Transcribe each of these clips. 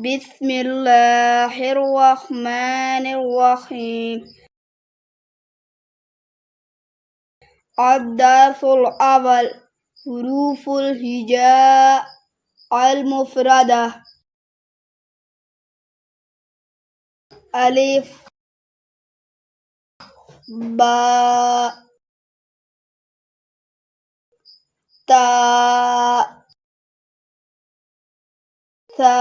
बिस्मिल्लाहिर्रहमानिर्रहीम। अद्दर्सुल अव्वल हुरूफुल हिजा अल मुफरदा। अलिफ बा ता सा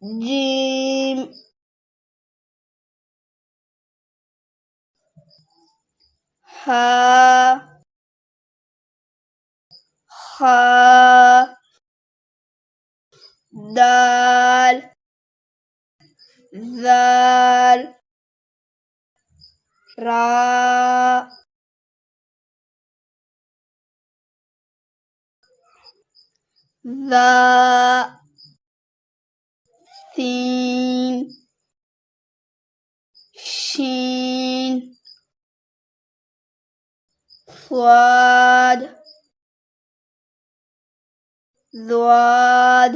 जीम हा खा दाल ज़ाल रा ज़ा सीन शीन स्वाद ज़्वाद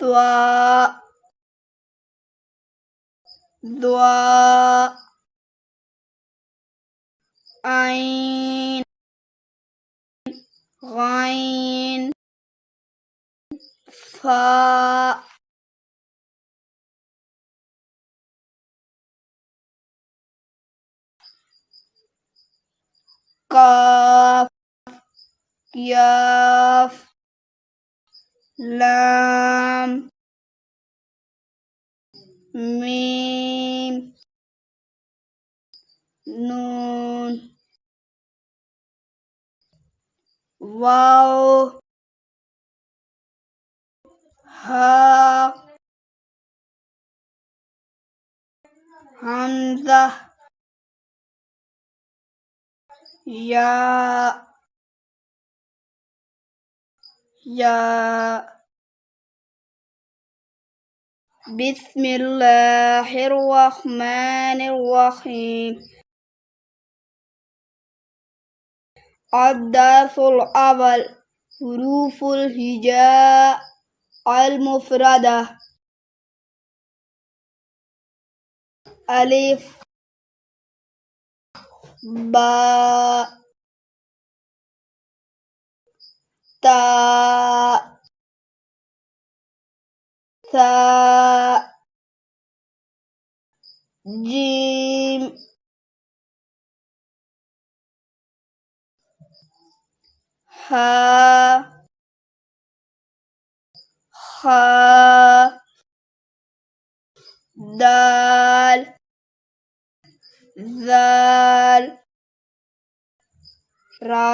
त्वा ज़्वा ऐन गैन फा काफ याफ लाम मीम नून वाव हा हमज़ा या बिस्मिल्लाहिर्रहमानिर्रहीम। अद्दर्सुल अव्वल हुरूफुल हिजा अल मुफरदा। अलिफ बा ता सा जीम हा खा दाल ज़ाल रा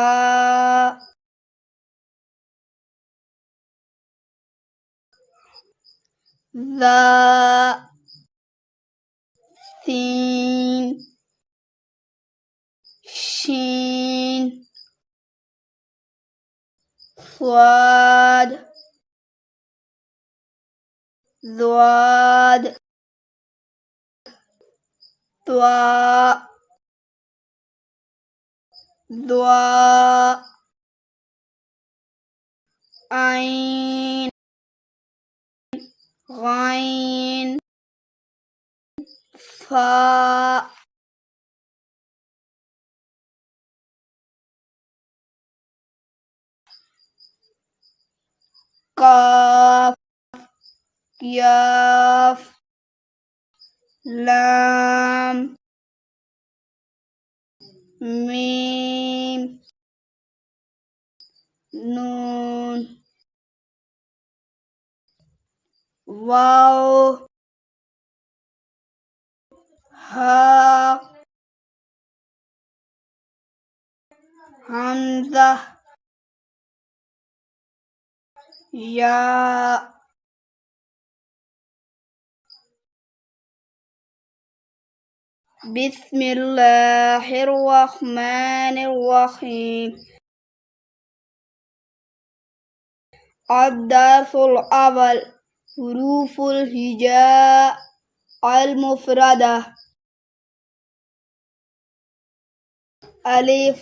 ज़ा सीन शीन स्वाद ज़्वाद त्वा ज़्वा ऐन गैन फा काफ याफ लाम मीम नून वाव हा हमज़ा या बिस्मिल्लाहिर्रहमानिर्रहीम। अद्दर्सुल अव्वल हुरूफुल हिजा अल मुफरदा। अलिफ